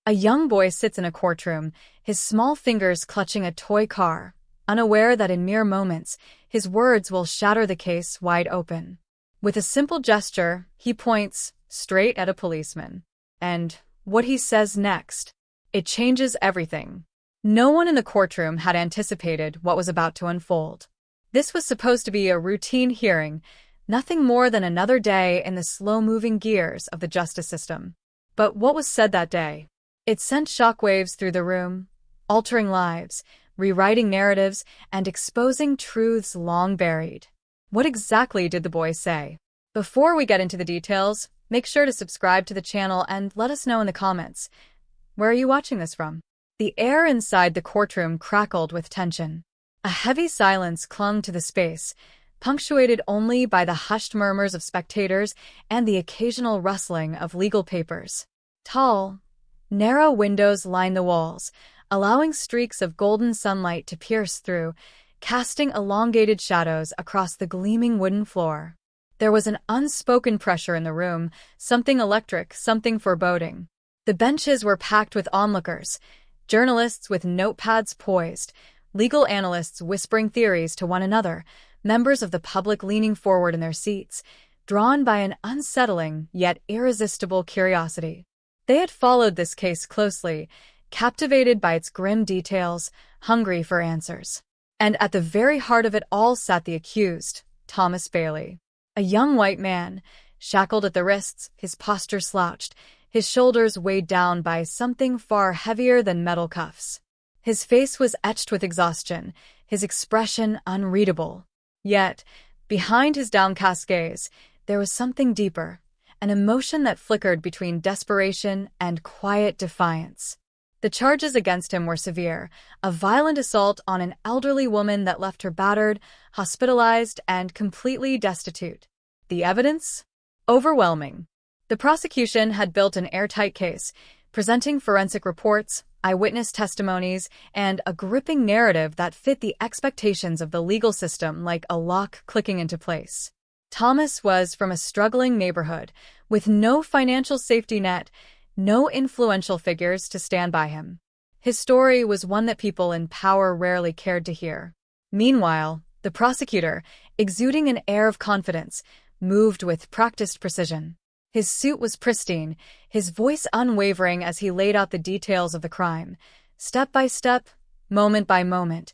A young boy sits in a courtroom, his small fingers clutching a toy car, unaware that in mere moments, his words will shatter the case wide open. With a simple gesture, he points straight at a policeman. And what he says next, it changes everything. No one in the courtroom had anticipated what was about to unfold. This was supposed to be a routine hearing, nothing more than another day in the slow-moving gears of the justice system. But what was said that day? It sent shockwaves through the room, altering lives, rewriting narratives, and exposing truths long buried. What exactly did the boy say? Before we get into the details, make sure to subscribe to the channel and let us know in the comments. Where are you watching this from? The air inside the courtroom crackled with tension. A heavy silence clung to the space, punctuated only by the hushed murmurs of spectators and the occasional rustling of legal papers. Tall, narrow windows line the walls, allowing streaks of golden sunlight to pierce through, casting elongated shadows across the gleaming wooden floor. There was an unspoken pressure in the room, something electric, something foreboding. The benches were packed with onlookers, journalists with notepads poised, legal analysts whispering theories to one another, members of the public leaning forward in their seats, drawn by an unsettling yet irresistible curiosity. They had followed this case closely, captivated by its grim details, hungry for answers. And at the very heart of it all sat the accused, Thomas Bailey. A young white man, shackled at the wrists, his posture slouched, his shoulders weighed down by something far heavier than metal cuffs. His face was etched with exhaustion, his expression unreadable. Yet, behind his downcast gaze, there was something deeper, an emotion that flickered between desperation and quiet defiance. The charges against him were severe, a violent assault on an elderly woman that left her battered, hospitalized, and completely destitute. The evidence? Overwhelming. The prosecution had built an airtight case, presenting forensic reports, eyewitness testimonies, and a gripping narrative that fit the expectations of the legal system like a lock clicking into place. Thomas was from a struggling neighborhood, with no financial safety net, no influential figures to stand by him. His story was one that people in power rarely cared to hear. Meanwhile, the prosecutor, exuding an air of confidence, moved with practiced precision. His suit was pristine, his voice unwavering as he laid out the details of the crime, step by step, moment by moment,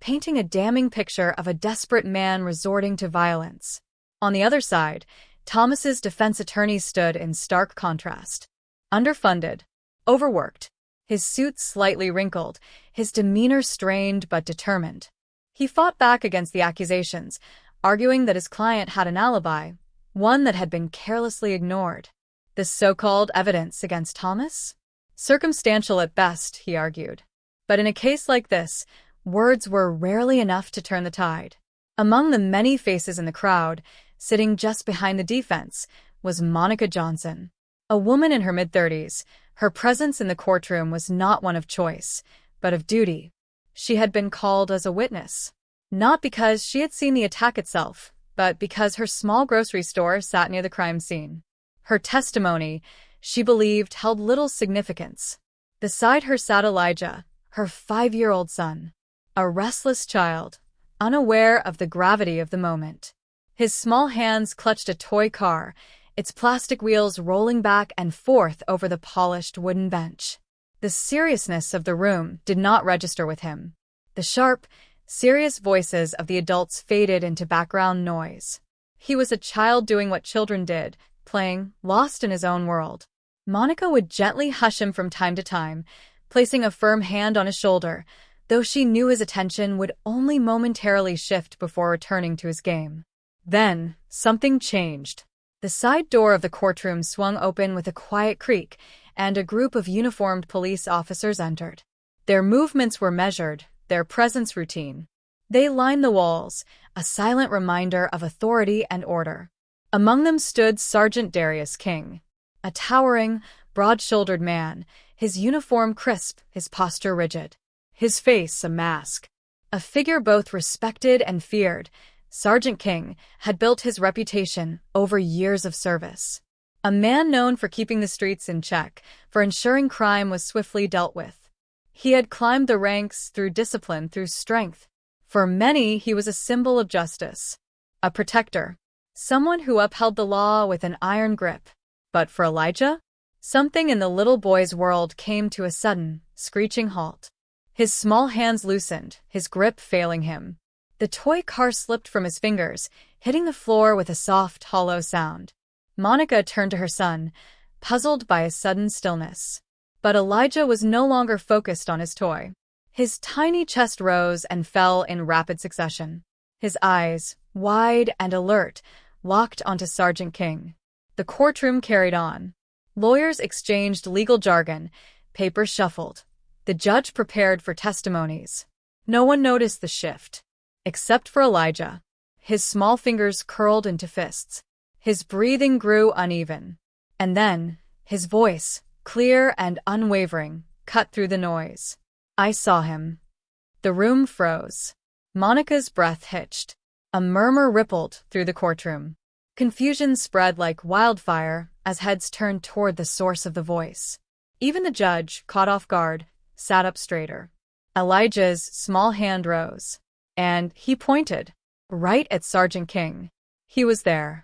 painting a damning picture of a desperate man resorting to violence. On the other side, Thomas's defense attorney stood in stark contrast. Underfunded, overworked, his suit slightly wrinkled, his demeanor strained but determined. He fought back against the accusations, arguing that his client had an alibi, one that had been carelessly ignored. The so-called evidence against Thomas? Circumstantial at best, he argued. But in a case like this, words were rarely enough to turn the tide. Among the many faces in the crowd, sitting just behind the defense, was Monica Johnson. A woman in her mid-30s, her presence in the courtroom was not one of choice, but of duty. She had been called as a witness, not because she had seen the attack itself, but because her small grocery store sat near the crime scene. Her testimony, she believed, held little significance. Beside her sat Elijah, her 5-year-old son, a restless child, unaware of the gravity of the moment. His small hands clutched a toy car, its plastic wheels rolling back and forth over the polished wooden bench. The seriousness of the room did not register with him. The sharp, serious voices of the adults faded into background noise. He was a child doing what children did, playing, lost in his own world. Monica would gently hush him from time to time, placing a firm hand on his shoulder, though she knew his attention would only momentarily shift before returning to his game. Then, something changed. The side door of the courtroom swung open with a quiet creak, and a group of uniformed police officers entered. Their movements were measured, their presence routine. They lined the walls, a silent reminder of authority and order. Among them stood Sergeant Darius King, a towering, broad-shouldered man, his uniform crisp, his posture rigid, his face a mask. A figure both respected and feared, Sergeant King had built his reputation over years of service. a man known for keeping the streets in check, for ensuring crime was swiftly dealt with. He had climbed the ranks through discipline, through strength. For many, he was a symbol of justice, a protector, someone who upheld the law with an iron grip. But for Elijah, something in the little boy's world came to a sudden, screeching halt. His small hands loosened, his grip failing him. The toy car slipped from his fingers, hitting the floor with a soft, hollow sound. Monica turned to her son, puzzled by a sudden stillness. But Elijah was no longer focused on his toy. His tiny chest rose and fell in rapid succession. His eyes, wide and alert, locked onto Sergeant King. The courtroom carried on. Lawyers exchanged legal jargon, papers shuffled. The judge prepared for testimonies. No one noticed the shift, except for Elijah. His small fingers curled into fists. His breathing grew uneven. And then, his voice, clear and unwavering, cut through the noise. I saw him. The room froze. Monica's breath hitched. A murmur rippled through the courtroom. Confusion spread like wildfire as heads turned toward the source of the voice. Even the judge, caught off guard, sat up straighter. Elijah's small hand rose, and he pointed, right at Sergeant King. He was there.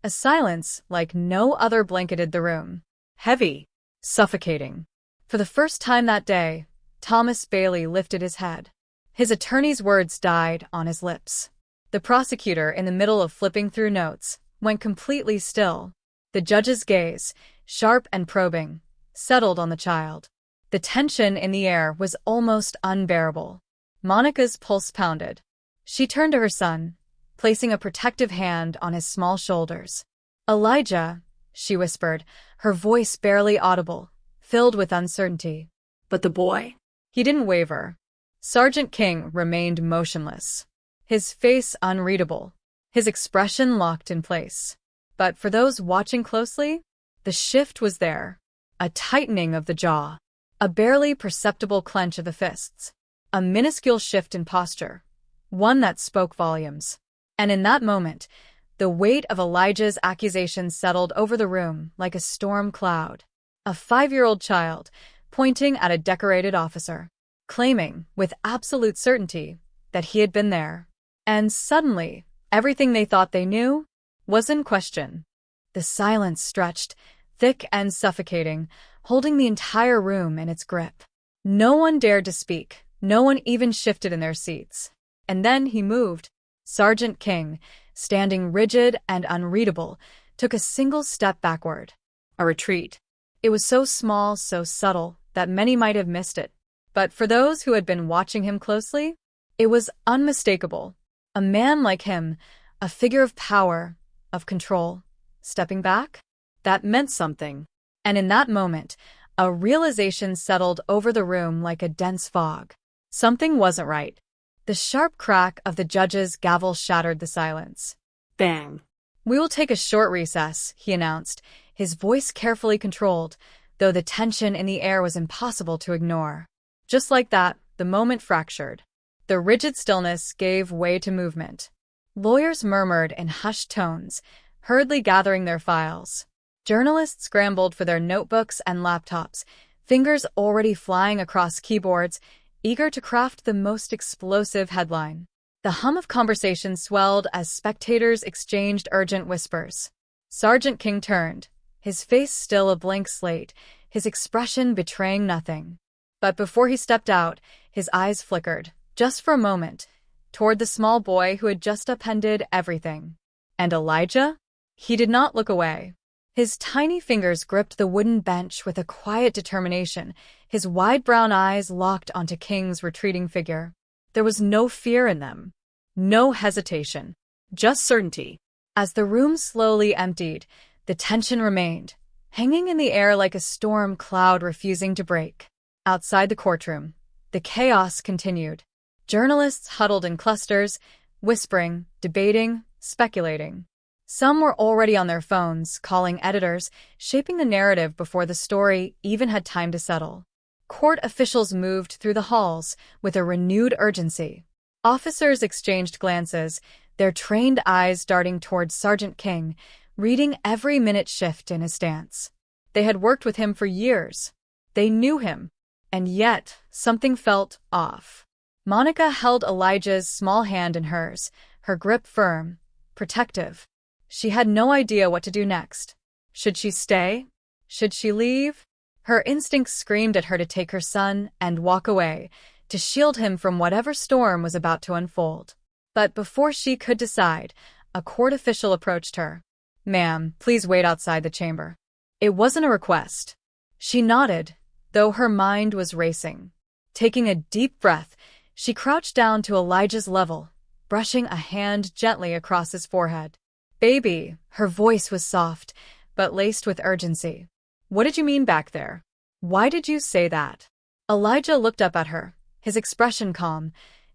A silence like no other blanketed the room. Heavy, suffocating. For the first time that day, Thomas Bailey lifted his head. His attorney's words died on his lips. The prosecutor, in the middle of flipping through notes, went completely still. The judge's gaze, sharp and probing, settled on the child. The tension in the air was almost unbearable. Monica's pulse pounded. She turned to her son, placing a protective hand on his small shoulders. Elijah, she whispered, her voice barely audible, filled with uncertainty. But the boy? He didn't waver. Sergeant King remained motionless, his face unreadable, his expression locked in place. But for those watching closely, the shift was there. A tightening of the jaw, a barely perceptible clench of the fists, a minuscule shift in posture, one that spoke volumes. And in that moment, the weight of Elijah's accusation settled over the room like a storm cloud. A 5-year-old child, pointing at a decorated officer, claiming, with absolute certainty, that he had been there. And suddenly, everything they thought they knew was in question. The silence stretched, thick and suffocating, holding the entire room in its grip. No one dared to speak, no one even shifted in their seats. And then he moved. Sergeant King, standing rigid and unreadable, took a single step backward. A retreat. It was so small, so subtle, that many might have missed it. But for those who had been watching him closely, it was unmistakable. A man like him, a figure of power, of control, stepping back, that meant something. And in that moment, a realization settled over the room like a dense fog. Something wasn't right. The sharp crack of the judge's gavel shattered the silence. Bang. We will take a short recess, he announced, his voice carefully controlled, though the tension in the air was impossible to ignore. Just like that, the moment fractured. The rigid stillness gave way to movement. Lawyers murmured in hushed tones, hurriedly gathering their files. Journalists scrambled for their notebooks and laptops, fingers already flying across keyboards, eager to craft the most explosive headline. The hum of conversation swelled as spectators exchanged urgent whispers. Sergeant King turned, his face still a blank slate, his expression betraying nothing. But before he stepped out, his eyes flickered, just for a moment, toward the small boy who had just upended everything. And Elijah? He did not look away. His tiny fingers gripped the wooden bench with a quiet determination, his wide brown eyes locked onto King's retreating figure. There was no fear in them, no hesitation, just certainty. As the room slowly emptied, the tension remained, hanging in the air like a storm cloud refusing to break. Outside the courtroom, the chaos continued. Journalists huddled in clusters, whispering, debating, speculating. Some were already on their phones, calling editors, shaping the narrative before the story even had time to settle. Court officials moved through the halls with a renewed urgency. Officers exchanged glances, their trained eyes darting towards Sergeant King, reading every minute shift in his stance. They had worked with him for years. They knew him. And yet, something felt off. Monica held Elijah's small hand in hers, her grip firm, protective. She had no idea what to do next. Should she stay? Should she leave? Her instincts screamed at her to take her son and walk away, to shield him from whatever storm was about to unfold. But before she could decide, a court official approached her. "Ma'am, please wait outside the chamber." It wasn't a request. She nodded, though her mind was racing. Taking a deep breath, she crouched down to Elijah's level, brushing a hand gently across his forehead. "Baby," her voice was soft, but laced with urgency. "What did you mean back there? Why did you say that?" Elijah looked up at her, his expression calm,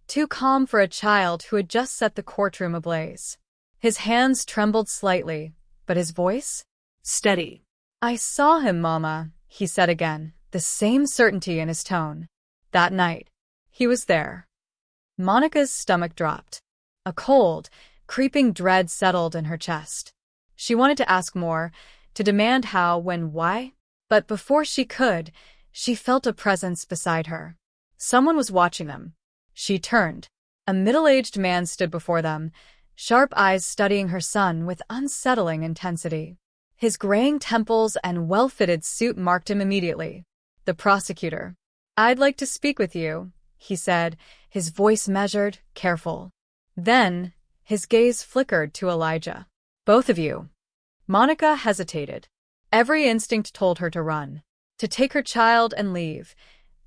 too calm for a child who had just set the courtroom ablaze. His hands trembled slightly, but his voice? Steady. "I saw him, Mama," he said again, the same certainty in his tone. "That night. He was there." Monica's stomach dropped. A cold, creeping dread settled in her chest. She wanted to ask more, to demand how, when, why. But before she could, she felt a presence beside her. Someone was watching them. She turned. A middle-aged man stood before them, sharp eyes studying her son with unsettling intensity. His graying temples and well-fitted suit marked him immediately. The prosecutor. "I'd like to speak with you," he said, his voice measured, careful. Then, his gaze flickered to Elijah. "Both of you." Monica hesitated. Every instinct told her to run, to take her child and leave,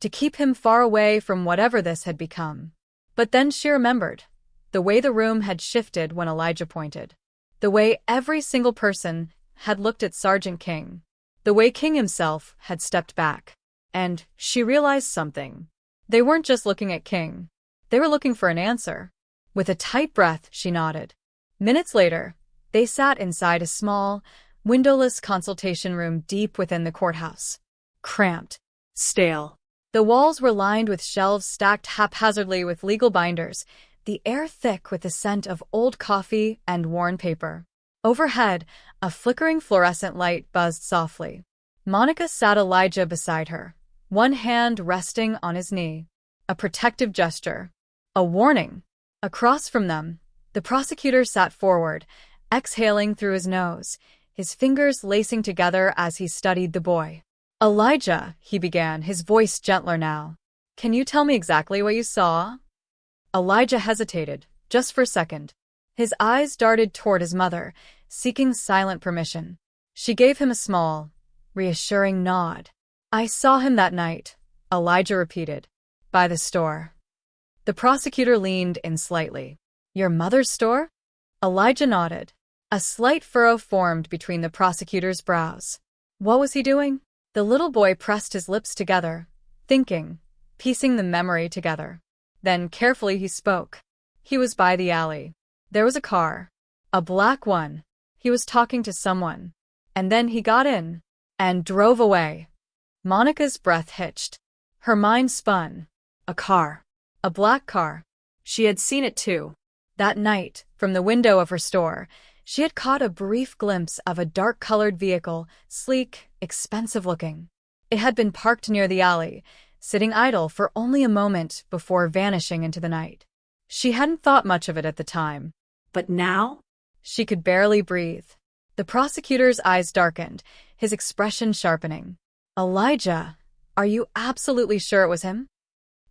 to keep him far away from whatever this had become. But then she remembered the way the room had shifted when Elijah pointed, the way every single person had looked at Sergeant King, the way King himself had stepped back. And she realized something. They weren't just looking at King. They were looking for an answer. With a tight breath, she nodded. Minutes later, they sat inside a small, windowless consultation room deep within the courthouse. Cramped. Stale. The walls were lined with shelves stacked haphazardly with legal binders, the air thick with the scent of old coffee and worn paper. Overhead, a flickering fluorescent light buzzed softly. Monica sat Elijah beside her, one hand resting on his knee. A protective gesture. A warning. Across from them, the prosecutor sat forward, exhaling through his nose, his fingers lacing together as he studied the boy. "Elijah," he began, his voice gentler now. "Can you tell me exactly what you saw?" Elijah hesitated, just for a second. His eyes darted toward his mother, seeking silent permission. She gave him a small, reassuring nod. "I saw him that night," Elijah repeated. "By the store." The prosecutor leaned in slightly. "Your mother's store?" Elijah nodded. A slight furrow formed between the prosecutor's brows. What was he doing? The little boy pressed his lips together, thinking, piecing the memory together. Then carefully he spoke. He was by the alley. There was a car. A black one. He was talking to someone. And then he got in. And drove away. Monica's breath hitched. Her mind spun. A car. A black car. She had seen it too. That night, from the window of her store, she had caught a brief glimpse of a dark-colored vehicle, sleek, expensive-looking. It had been parked near the alley, sitting idle for only a moment before vanishing into the night. She hadn't thought much of it at the time. But now? She could barely breathe. The prosecutor's eyes darkened, his expression sharpening. "Elijah, are you absolutely sure it was him?"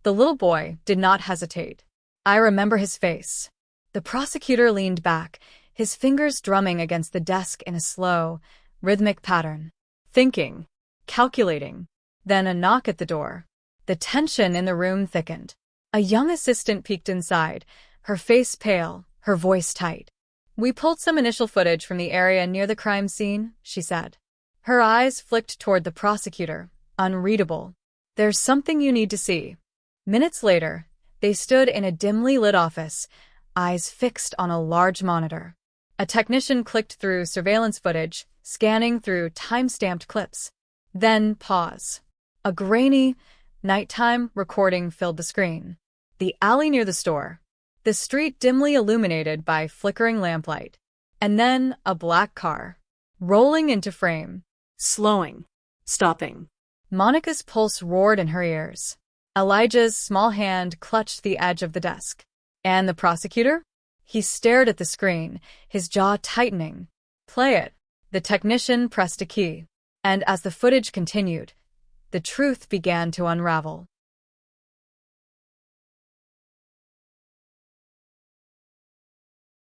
The little boy did not hesitate. "I remember his face." The prosecutor leaned back, his fingers drumming against the desk in a slow, rhythmic pattern. Thinking, calculating. Then a knock at the door. The tension in the room thickened. A young assistant peeked inside, her face pale, her voice tight. "We pulled some initial footage from the area near the crime scene," she said. Her eyes flicked toward the prosecutor, unreadable. "There's something you need to see." Minutes later, they stood in a dimly lit office, eyes fixed on a large monitor. A technician clicked through surveillance footage, scanning through time-stamped clips. Then pause. A grainy, nighttime recording filled the screen. The alley near the store. The street dimly illuminated by flickering lamplight. And then a black car, rolling into frame. Slowing. Stopping. Monica's pulse roared in her ears. Elijah's small hand clutched the edge of the desk. And the prosecutor? He stared at the screen, his jaw tightening. Play it. The technician pressed a key. And as the footage continued, the truth began to unravel.